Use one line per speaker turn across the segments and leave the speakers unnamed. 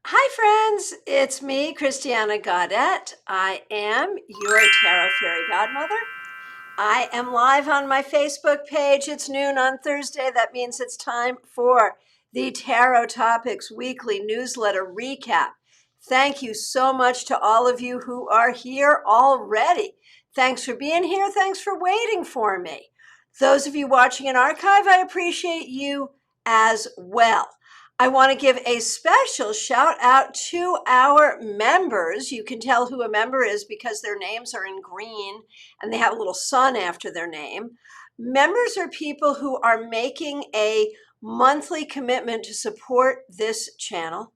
Hi, friends. It's me, Christiana Gaudet. I am your Tarot Fairy Godmother. I am live on my Facebook page. It's noon on Thursday. That means it's time for the Tarot Topics Weekly Newsletter Recap. Thank you so much to all of you who are here already. Thanks for being here. Thanks for waiting for me. Those of you watching in archive, I appreciate you as well. I want to give a special shout out to our members. You can tell who a member is because their names are in green and they have a little sun after their name. Members are people who are making a monthly commitment to support this channel.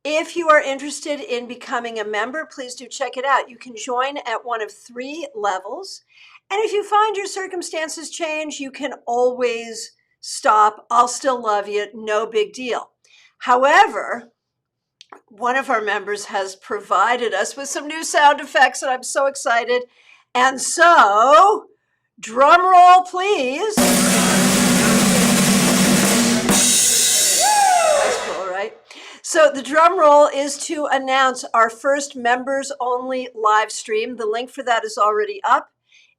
If you are interested in becoming a member, please do check it out. You can join at one of 3 levels. And if you find your circumstances change, you can always stop. I'll still love you. No big deal. However, one of our members has provided us with some new sound effects, and I'm so excited. And so, drum roll, please. That's cool, right? So the drum roll is to announce our first members only live stream. The link for that is already up.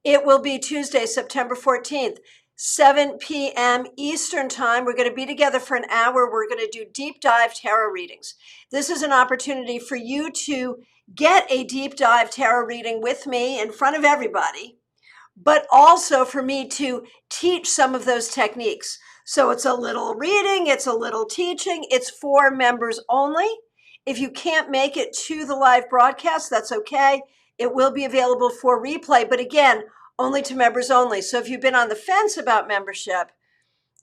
It will be Tuesday, September 14th, 7 p.m. Eastern Time. We're going to be together for an hour. We're going to do deep dive tarot readings. This is an opportunity for you to get a deep dive tarot reading with me in front of everybody, but also for me to teach some of those techniques. So it's a little reading, it's a little teaching, it's for members only. If you can't make it to the live broadcast, that's okay. It will be available for replay, but again, only to members only. So if you've been on the fence about membership,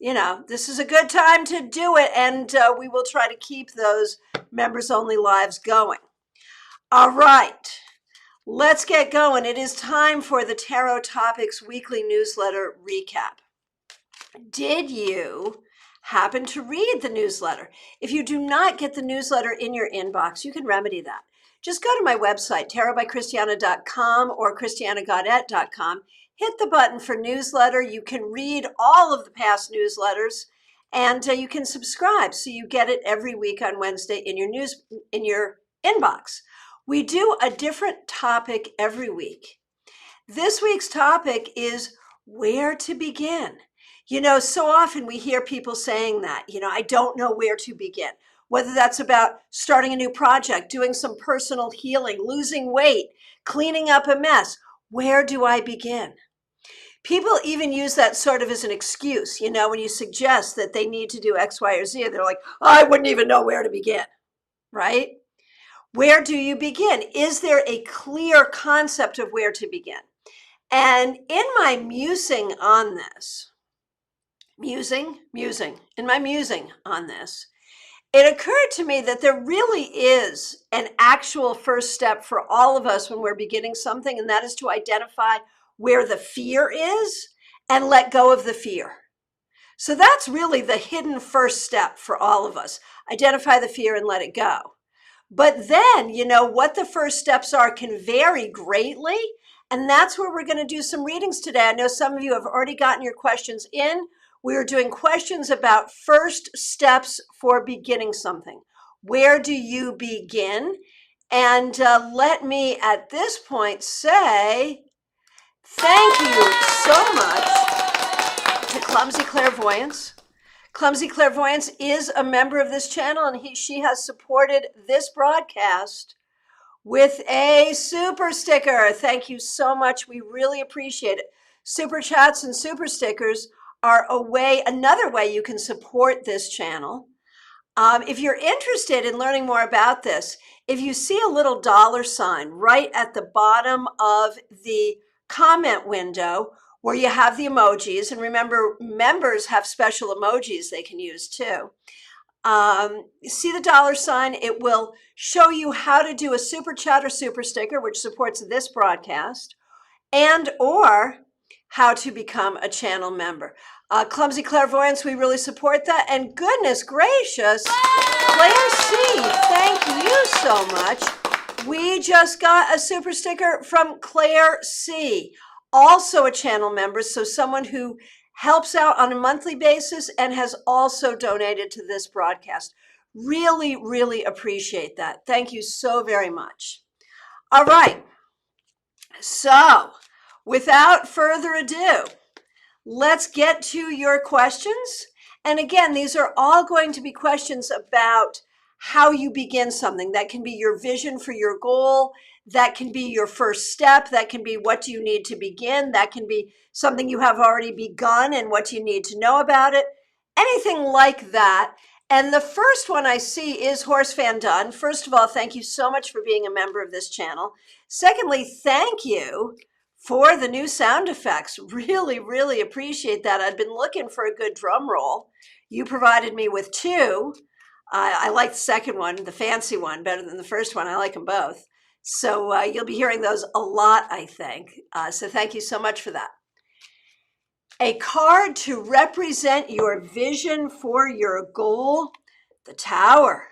this is a good time to do it, and we will try to keep those members only lives going. All right. Let's get going. It is time for the Tarot Topics Weekly Newsletter Recap. Did you happen to read the newsletter? If you do not get the newsletter in your inbox, you can remedy that. Just go to my website, tarotbychristiana.com or christianagaudet.com. Hit the button for newsletter. You can read all of the past newsletters, and you can subscribe so you get it every week on Wednesday in your inbox. We do a different topic every week. This week's topic is where to begin. So often we hear people saying that, I don't know where to begin. Whether that's about starting a new project, doing some personal healing, losing weight, cleaning up a mess. Where do I begin? People even use that sort of as an excuse, when you suggest that they need to do X, Y, or Z, they're like, I wouldn't even know where to begin, right? Where do you begin? Is there a clear concept of where to begin? And in my musing on this, it occurred to me that there really is an actual first step for all of us when we're beginning something, and that is to identify where the fear is and let go of the fear. So that's really the hidden first step for all of us. Identify the fear and let it go. But then, what the first steps are can vary greatly. And that's where we're going to do some readings today. I know some of you have already gotten your questions in. We are doing questions about first steps for beginning something. Where do you begin? And let me at this point say thank you so much to Clumsy Clairvoyance. Clumsy Clairvoyance is a member of this channel, and she has supported this broadcast with a super sticker. Thank you so much. We really appreciate it. Super chats and super stickers are another way you can support this channel. If you're interested in learning more about this, if you see a little $sign right at the bottom of the comment window where you have the emojis, and remember, members have special emojis they can use too. See the $sign, it will show you how to do a super chat or super sticker, which supports this broadcast, and or how to become a channel member. Clumsy Clairvoyance, we really support that. And goodness gracious, Claire C, thank you so much. We just got a super sticker from Claire C, also a channel member, so someone who helps out on a monthly basis and has also donated to this broadcast. Really, really appreciate that. Thank you so very much. All right. So without further ado, let's get to your questions. And again, these are all going to be questions about how you begin something. That can be your vision for your goal. That can be your first step. That can be what do you need to begin. That can be something you have already begun and what you need to know about it. Anything like that. And the first one I see is Horse Van Dun. First of all, thank you so much for being a member of this channel. Secondly, thank you for the new sound effects. Really, really appreciate that. I'd been looking for a good drum roll. You provided me with two. I like the second one, the fancy one, better than the first one. I like them both. So you'll be hearing those a lot, I think. So thank you so much for that. A card to represent your vision for your goal, the Tower.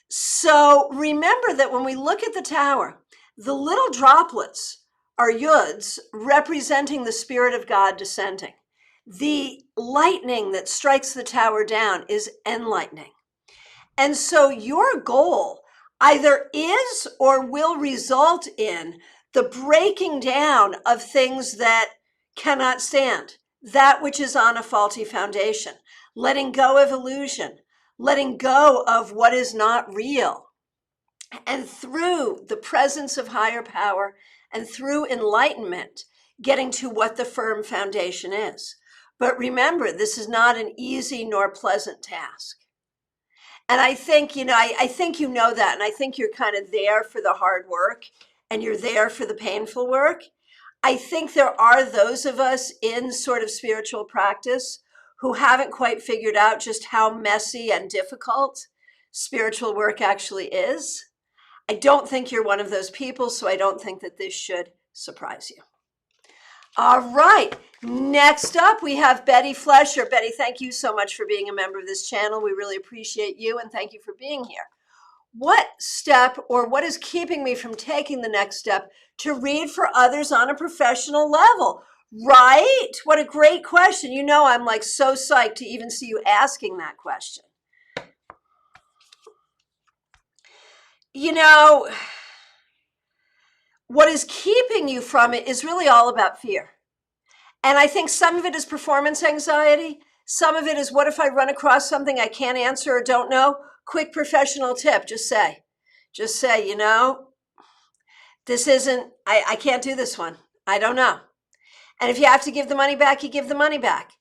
So remember that when we look at the Tower, the little droplets are yuds representing the Spirit of God descending. The lightning that strikes the tower down is enlightening. And so your goal either is or will result in the breaking down of things that cannot stand, that which is on a faulty foundation, letting go of illusion, letting go of what is not real. And through the presence of higher power and through enlightenment, getting to what the firm foundation is. But remember, this is not an easy nor pleasant task. And I think, I think you know that, and I think you're kind of there for the hard work and you're there for the painful work. I think there are those of us in sort of spiritual practice who haven't quite figured out just how messy and difficult spiritual work actually is. I don't think you're one of those people, so I don't think that this should surprise you. All right, next up we have Betty Flesher. Betty, thank you so much for being a member of this channel. We really appreciate you and thank you for being here. What step or what is keeping me from taking the next step to read for others on a professional level? Right? What a great question. You know, I'm like so psyched to even see you asking that question. You know, what is keeping you from it is really all about fear. And I think some of it is performance anxiety. Some of it is what if I run across something I can't answer or don't know? Quick professional tip, just say, this isn't, I can't do this one. I don't know. And if you have to give the money back, you give the money back.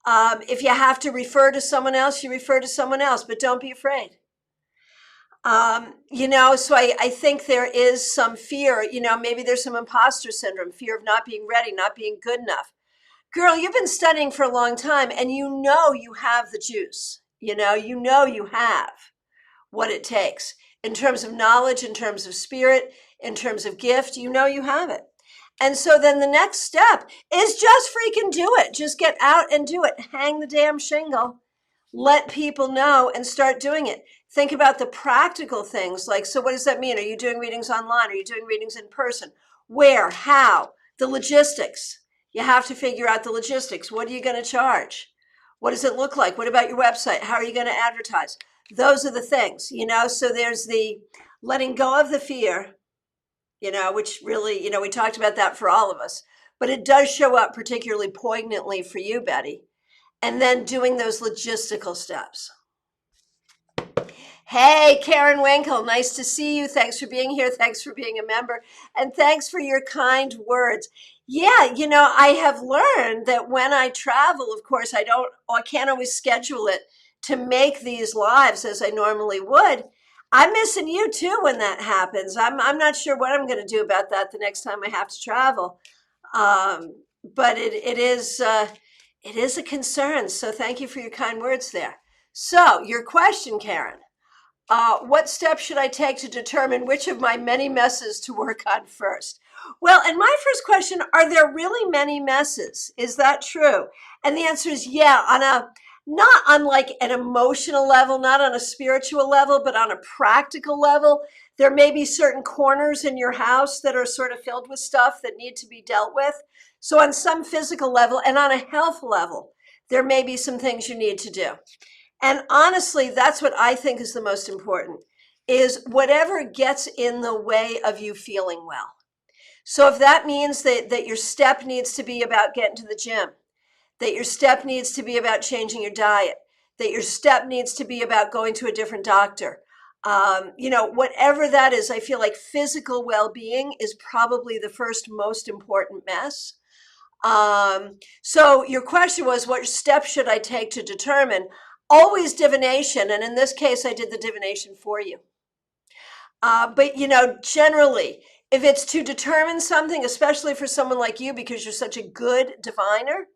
If you have to refer to someone else, you refer to someone else, but don't be afraid. So I think there is some fear, maybe there's some imposter syndrome, fear of not being ready, not being good enough. Girl, you've been studying for a long time and you have the juice, you have what it takes in terms of knowledge, in terms of spirit, in terms of gift, you have it. And so then the next step is just freaking do it. Just get out and do it. Hang the damn shingle. Let people know and start doing it. Think about the practical things like, so what does that mean? Are you doing readings online? Are you doing readings in person? Where? How? The logistics. You have to figure out the logistics. What are you going to charge? What does it look like? What about your website? How are you going to advertise? Those are the things, so there's the letting go of the fear, which really, we talked about that for all of us, but it does show up particularly poignantly for you, Betty. And then doing those logistical steps. Hey, Karen Winkle, nice to see you. Thanks for being here. Thanks for being a member. And thanks for your kind words. Yeah, I have learned that when I travel, of course, I can't always schedule it to make these lives as I normally would. I'm missing you too when that happens. I'm not sure what I'm going to do about that the next time I have to travel. But it is a concern. So thank you for your kind words there. So your question, Karen. What steps should I take to determine which of my many messes to work on first? Well, and my first question, are there really many messes? Is that true? And the answer is yeah, not on like an emotional level, not on a spiritual level, but on a practical level. There may be certain corners in your house that are sort of filled with stuff that need to be dealt with. So on some physical level and on a health level, there may be some things you need to do. And honestly, that's what I think is the most important, is whatever gets in the way of you feeling well. So if that means that your step needs to be about getting to the gym, that your step needs to be about changing your diet, that your step needs to be about going to a different doctor, whatever that is, I feel like physical well-being is probably the first most important mess. So your question was, what steps should I take to determine? Always divination. And in this case, I did the divination for you. But generally, if it's to determine something, especially for someone like you, because you're such a good diviner,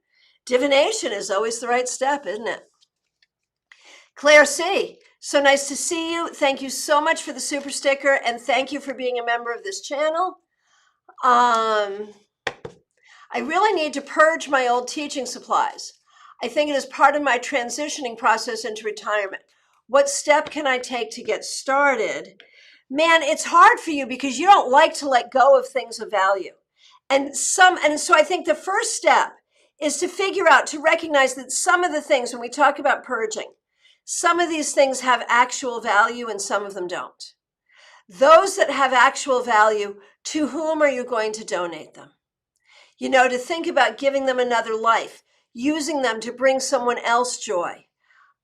divination is always the right step, isn't it? Claire C., so nice to see you. Thank you so much for the super sticker, and thank you for being a member of this channel. I really need to purge my old teaching supplies. I think it is part of my transitioning process into retirement. What step can I take to get started? Man, it's hard for you because you don't like to let go of things of value. And so I think the first step is to figure out, to recognize that some of the things, when we talk about purging, some of these things have actual value and some of them don't. Those that have actual value, to whom are you going to donate them? To think about giving them another life, using them to bring someone else joy.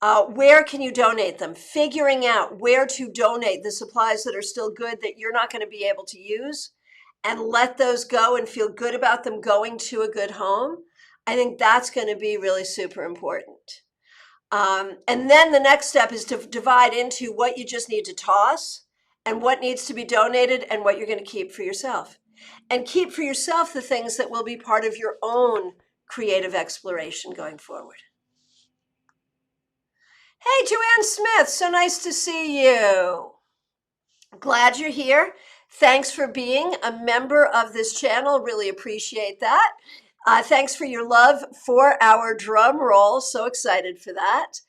Where can you donate them? Figuring out where to donate the supplies that are still good that you're not going to be able to use, and let those go and feel good about them going to a good home. I think that's going to be really super important. And then the next step is to divide into what you just need to toss and what needs to be donated and what you're going to keep for yourself. And keep for yourself the things that will be part of your own creative exploration going forward. Hey, Joanne Smith, so nice to see you. Glad you're here. Thanks for being a member of this channel. Really appreciate that. Thanks for your love for our drum roll. So excited for that.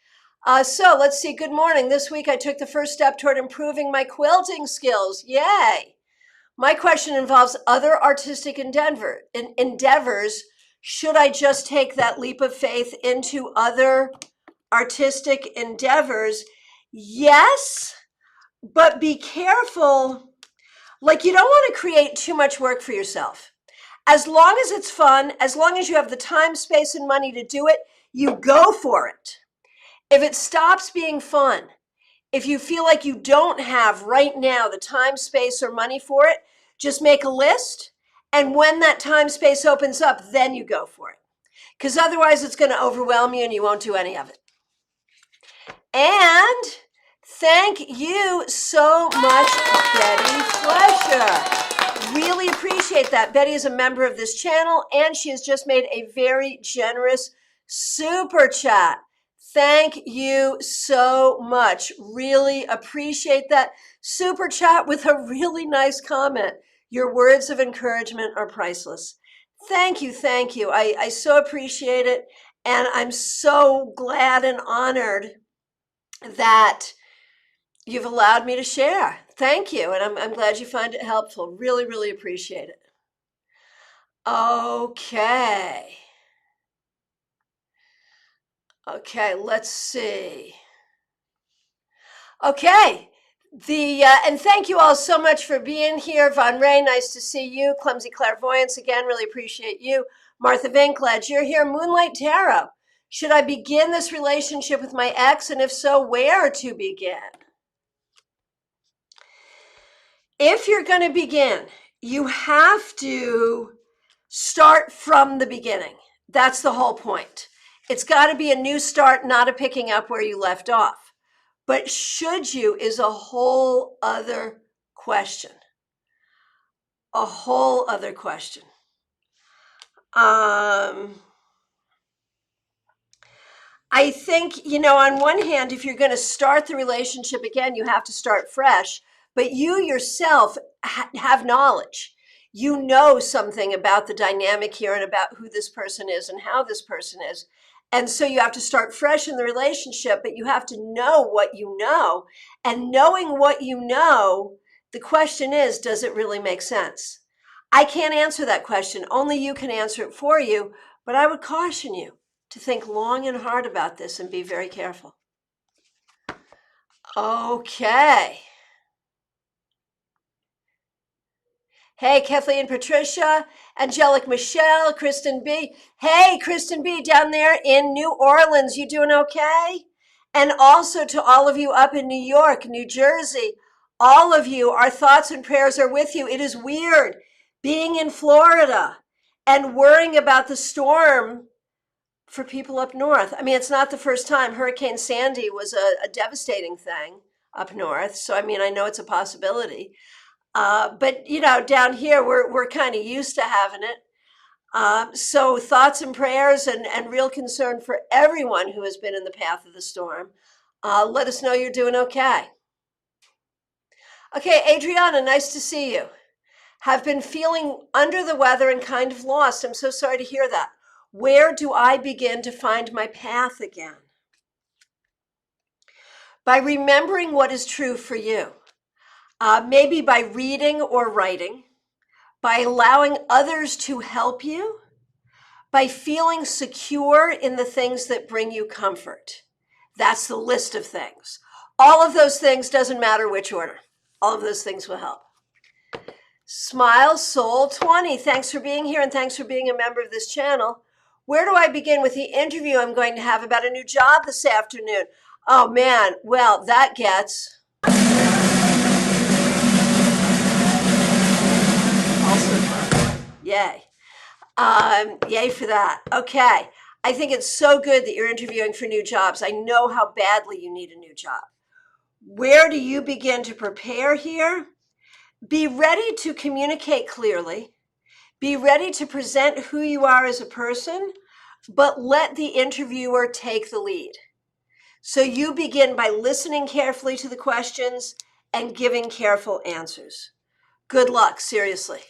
So let's see. Good morning. This week I took the first step toward improving my quilting skills. Yay. My question involves other artistic endeavors. Should I just take that leap of faith into other artistic endeavors? Yes, but be careful. Like, you don't want to create too much work for yourself. As long as it's fun, as long as you have the time, space, and money to do it, you go for it. If it stops being fun, if you feel like you don't have right now the time, space, or money for it, just make a list. And when that time, space opens up, then you go for it. Because otherwise it's going to overwhelm you and you won't do any of it. And thank you so much, Betty Fleischer. Really appreciate that. Betty is a member of this channel, and she has just made a very generous super chat. Thank you so much. Really appreciate that super chat with a really nice comment. Your words of encouragement are priceless. Thank you. Thank you. I so appreciate it. And I'm so glad and honored that you've allowed me to share. Thank you. And I'm glad you find it helpful. Really, really appreciate it. Okay. Okay, let's see. Okay. And thank you all so much for being here. Von Ray, nice to see you. Clumsy Clairvoyance, again, really appreciate you. Martha Vink, glad you're here. Moonlight Tarot, should I begin this relationship with my ex? And if so, where to begin? If you're going to begin, you have to start from the beginning. That's the whole point. It's got to be a new start, not a picking up where you left off. But should you is a whole other question. A whole other question. I think, on one hand, if you're going to start the relationship again, you have to start fresh. But you yourself have knowledge. You know something about the dynamic here and about who this person is and how this person is. And so you have to start fresh in the relationship, but you have to know what you know. And knowing what you know, the question is, does it really make sense? I can't answer that question. Only you can answer it for you. But I would caution you to think long and hard about this and be very careful. Okay. Hey, Kathleen, Patricia, Angelic, Michelle, Kristen B. Hey, Kristen B. down there in New Orleans, you doing okay? And also to all of you up in New York, New Jersey, all of you, our thoughts and prayers are with you. It is weird being in Florida and worrying about the storm for people up north. I mean, it's not the first time. Hurricane Sandy was a devastating thing up north. So, I mean, I know it's a possibility. But you know, down here we're kind of used to having it. So thoughts and prayers and real concern for everyone who has been in the path of the storm. Let us know you're doing okay. Okay, Adriana, nice to see you. Have been feeling under the weather and kind of lost. I'm so sorry to hear that. Where do I begin to find my path again? By remembering what is true for you. Maybe by reading or writing, by allowing others to help you, by feeling secure in the things that bring you comfort. That's the list of things. All of those things, doesn't matter which order. All of those things will help. Smile Soul 20, thanks for being here and thanks for being a member of this channel. Where do I begin with the interview I'm going to have about a new job this afternoon? Oh man, well, that gets also fun. Yay. Yay for that. Okay. I think it's so good that you're interviewing for new jobs. I know how badly you need a new job. Where do you begin to prepare here? Be ready to communicate clearly. Be ready to present who you are as a person, but let the interviewer take the lead. So you begin by listening carefully to the questions and giving careful answers. Good luck, seriously.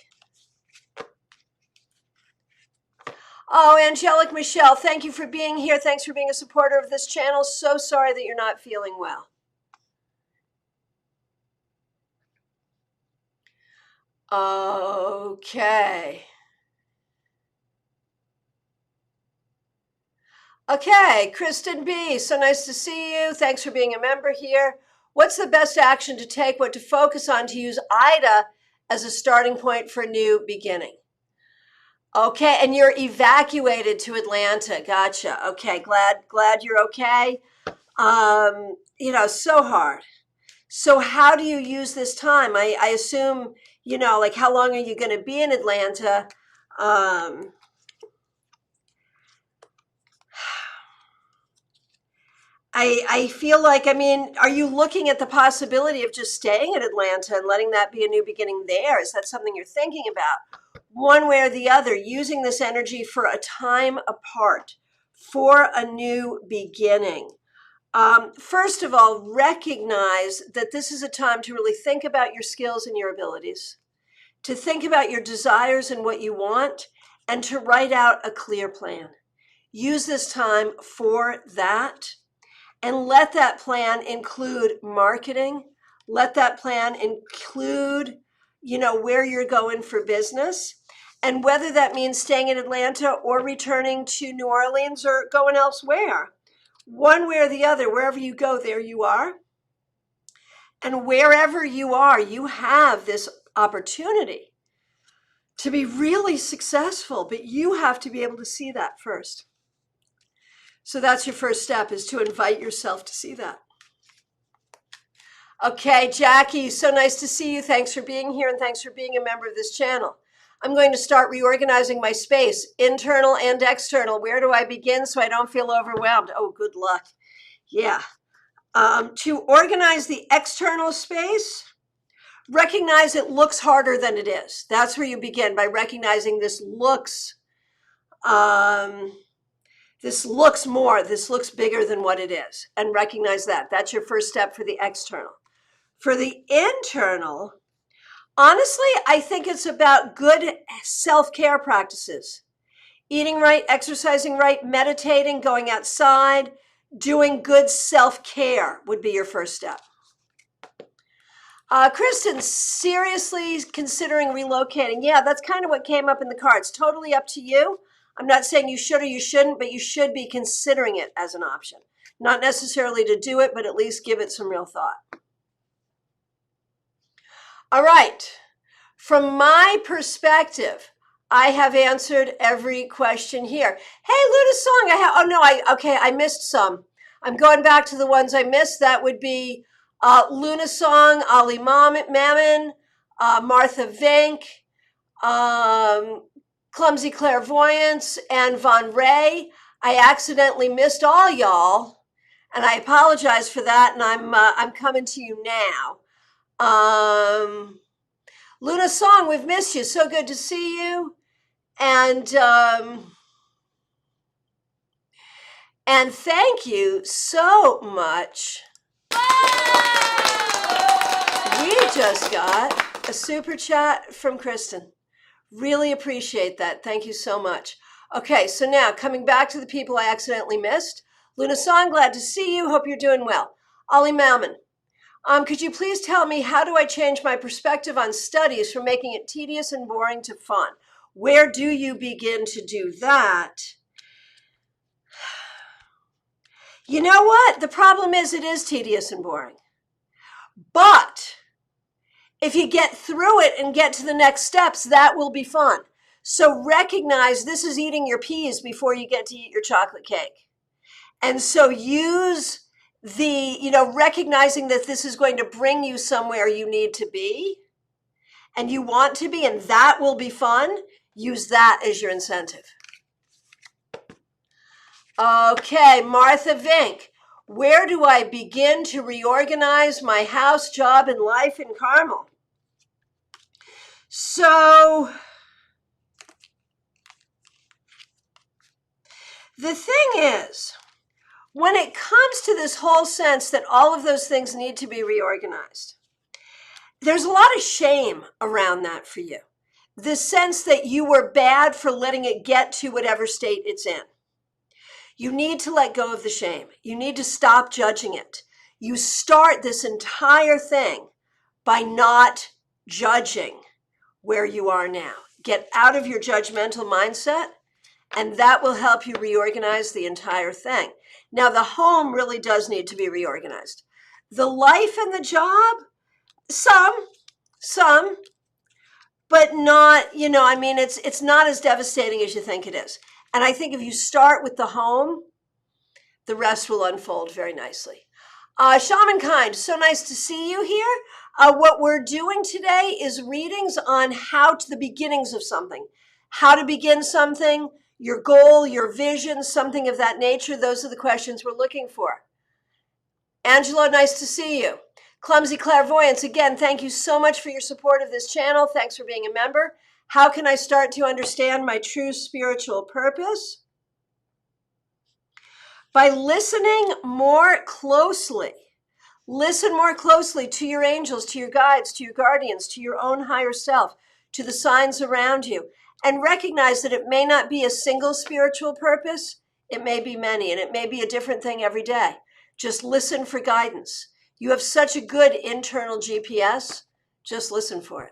Oh, Angelic Michelle, thank you for being here. Thanks for being a supporter of this channel. So sorry that you're not feeling well. Okay. Okay, Kristen B, so nice to see you. Thanks for being a member here. What's the best action to take, what to focus on to use IDA as a starting point for a new beginning? Okay, and you're evacuated to Atlanta. Gotcha. Okay, glad you're okay. You know, so hard. So how do you use this time? I assume, you know, like how long are you going to be in Atlanta? I feel like, I mean, are you looking at the possibility of just staying in Atlanta and letting that be a new beginning there? Is that something you're thinking about? One way or the other, using this energy for a time apart, for a new beginning. First of all, recognize that this is a time to really think about your skills and your abilities, to think about your desires and what you want, and to write out a clear plan. Use this time for that. And let that plan include marketing. Let that plan include, you know, where you're going for business. And whether that means staying in Atlanta or returning to New Orleans or going elsewhere. One way or the other, wherever you go, there you are. And wherever you are, you have this opportunity to be really successful, but you have to be able to see that first. So that's your first step, is to invite yourself to see that. Okay, Jackie, so nice to see you. Thanks for being here and thanks for being a member of this channel. I'm going to start reorganizing my space, internal and external. Where do I begin so I don't feel overwhelmed? Oh, good luck. Yeah. To organize the external space, recognize it looks harder than it is. That's where you begin, by recognizing this looks more, this looks bigger than what it is, and recognize that. That's your first step for the external. For the internal, honestly, I think it's about good self-care practices. Eating right, exercising right, meditating, going outside, doing good self-care would be your first step. Kristen, seriously considering relocating. Yeah, that's kind of what came up in the cards. Totally up to you. I'm not saying you should or you shouldn't, but you should be considering it as an option. Not necessarily to do it, but at least give it some real thought. All right. From my perspective, I have answered every question here. Hey, Luna Song, I missed some. I'm going back to the ones I missed. That would be Luna Song, Ali Mammon, Martha Vink, Clumsy Clairvoyance, and Von Ray. I accidentally missed all y'all, and I apologize for that, and I'm coming to you now. Luna Song, we've missed you. So good to see you. And thank you so much. We just got a super chat from Kristen. Really appreciate that. Thank you so much. Okay, so now coming back to the people I accidentally missed. Luna Song, glad to see you. Hope you're doing well. Ali Malman, could you please tell me, how do I change my perspective on studies from making it tedious and boring to fun? Where do you begin to do that? You know what? The problem is it is tedious and boring. But if you get through it and get to the next steps, that will be fun. So recognize this is eating your peas before you get to eat your chocolate cake. And so use recognizing that this is going to bring you somewhere you need to be and you want to be, and that will be fun. Use that as your incentive. Okay, Martha Vink, where do I begin to reorganize my house, job, and life in Carmel? So the thing is, when it comes to this whole sense that all of those things need to be reorganized, there's a lot of shame around that for you. The sense that you were bad for letting it get to whatever state it's in. You need to let go of the shame. You need to stop judging it. You start this entire thing by not judging where you are now. Get out of your judgmental mindset, and that will help you reorganize the entire thing. Now, the home really does need to be reorganized. The life and the job, some, but not, it's not as devastating as you think it is. And I think if you start with the home, the rest will unfold very nicely. Shaman Kind, so nice to see you here. What we're doing today is readings on the beginnings of something, how to begin something, your goal, your vision, something of that nature. Those are the questions we're looking for. Angelo, nice to see you. Clumsy Clairvoyance, again, thank you so much for your support of this channel. Thanks for being a member. How can I start to understand my true spiritual purpose? By listening more closely. Listen more closely to your angels, to your guides, to your guardians, to your own higher self, to the signs around you, and recognize that it may not be a single spiritual purpose. It may be many, and it may be a different thing every day. Just listen for guidance. You have such a good internal GPS. Just listen for it.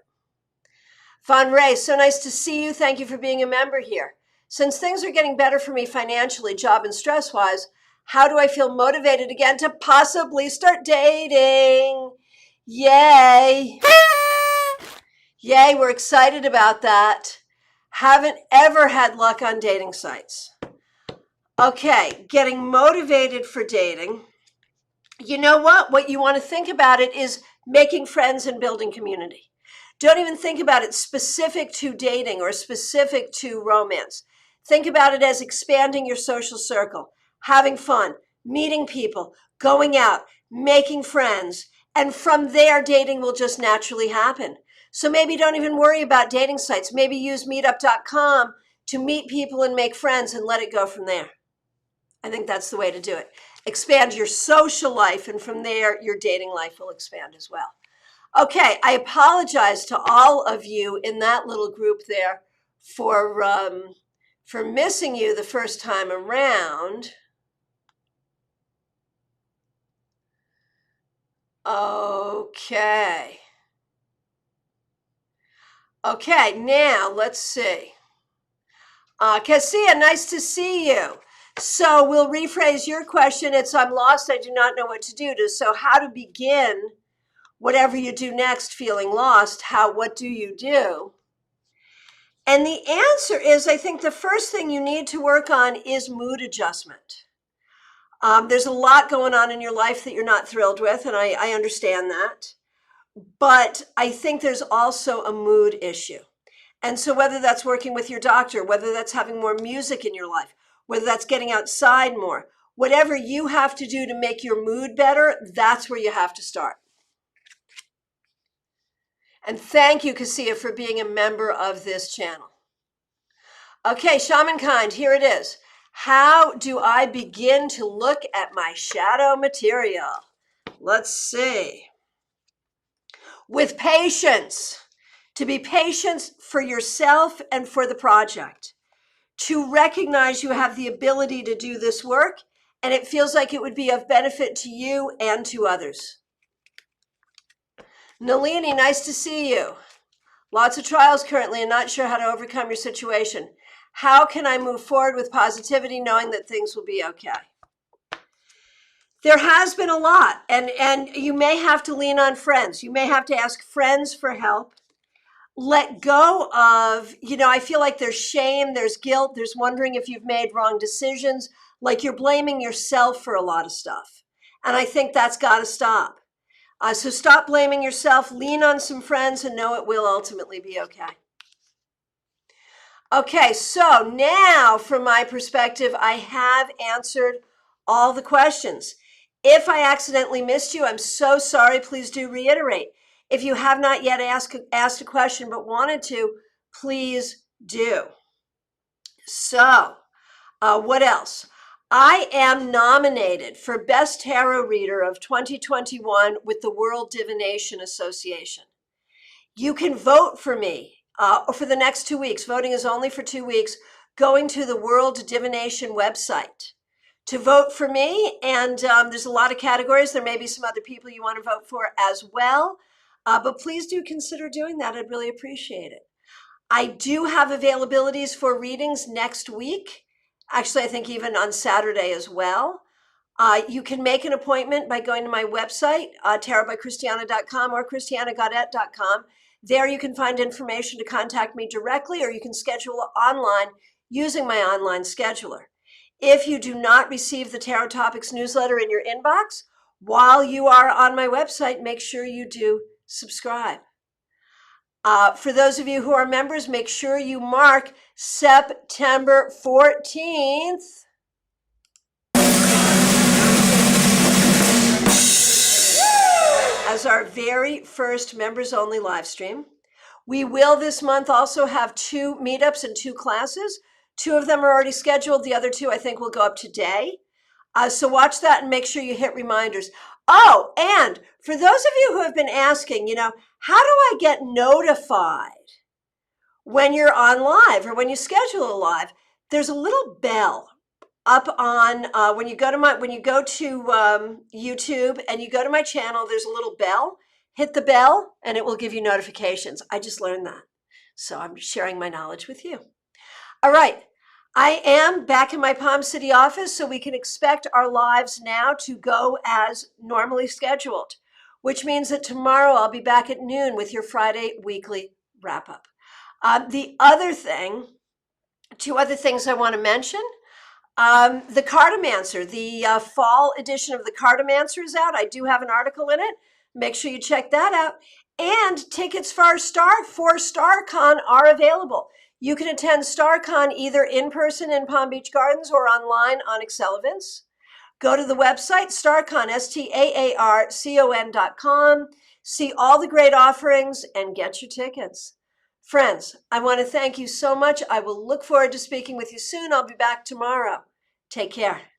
Von Ray, so nice to see you. Thank you for being a member here. Since things are getting better for me financially, job and stress-wise, how do I feel motivated again to possibly start dating? Yay. Yay, we're excited about that. Haven't ever had luck on dating sites. Okay, getting motivated for dating. You know what? What you want to think about it is making friends and building community. Don't even think about it specific to dating or specific to romance. Think about it as expanding your social circle, having fun, meeting people, going out, making friends, and from there, dating will just naturally happen. So maybe don't even worry about dating sites. Maybe use meetup.com to meet people and make friends and let it go from there. I think that's the way to do it. Expand your social life, and from there, your dating life will expand as well. Okay, I apologize to all of you in that little group there for missing you the first time around. Okay. Okay, now let's see. Cassia, nice to see you. So we'll rephrase your question. It's, I'm lost, I do not know what to do. So how to begin whatever you do next feeling lost, what do you do? And the answer is, I think the first thing you need to work on is mood adjustment. There's a lot going on in your life that you're not thrilled with, and I understand that. But I think there's also a mood issue. And so whether that's working with your doctor, whether that's having more music in your life, whether that's getting outside more, whatever you have to do to make your mood better, that's where you have to start. And thank you, Cassia, for being a member of this channel. Okay, Shamankind, here it is. How do I begin to look at my shadow material? Let's see. With patience. To be patient for yourself and for the project. To recognize you have the ability to do this work, and it feels like it would be of benefit to you and to others. Nalini, nice to see you. Lots of trials currently and not sure how to overcome your situation. How can I move forward with positivity knowing that things will be okay? There has been a lot, and you may have to lean on friends. You may have to ask friends for help. Let go of, I feel like there's shame, there's guilt, there's wondering if you've made wrong decisions, like you're blaming yourself for a lot of stuff. And I think that's got to stop. So stop blaming yourself, lean on some friends, and know it will ultimately be okay. Okay, so now from my perspective, I have answered all the questions. If I accidentally missed you, I'm so sorry. Please do reiterate. If you have not yet asked a question but wanted to, please do. So, what else? I am nominated for Best Tarot Reader of 2021 with the World Divination Association. You can vote for me for the next 2 weeks. Voting is only for 2 weeks. Going to the World Divination website to vote for me. And there's a lot of categories. There may be some other people you want to vote for as well. But please do consider doing that. I'd really appreciate it. I do have availabilities for readings next week. Actually, I think even on Saturday as well. You can make an appointment by going to my website, tarotbychristiana.com or christianagaudet.com. There you can find information to contact me directly, or you can schedule online using my online scheduler. If you do not receive the Tarot Topics newsletter in your inbox, while you are on my website, make sure you do subscribe. For those of you who are members, make sure you mark September 14th. As our very first members only live stream. We will this month also have 2 meetups and 2 classes. 2 of them are already scheduled. The other 2 I think will go up today. So watch that and make sure you hit reminders. Oh, and for those of you who have been asking, how do I get notified when you're on live or when you schedule a live? There's a little bell up on when you go to YouTube and you go to my channel, there's a little bell. Hit the bell and it will give you notifications. I just learned that. So I'm sharing my knowledge with you. All right. I am back in my Palm City office, so we can expect our lives now to go as normally scheduled, which means that tomorrow I'll be back at noon with your Friday weekly wrap up. The other thing, 2 other things I want to mention. The Cartomancer, the fall edition of the Cartomancer is out. I do have an article in it. Make sure you check that out. And tickets for StarCon are available. You can attend StarCon either in person in Palm Beach Gardens or online on Excel Events. Go to the website, StarCon, STAARCON.com. See all the great offerings and get your tickets. Friends, I want to thank you so much. I will look forward to speaking with you soon. I'll be back tomorrow. Take care.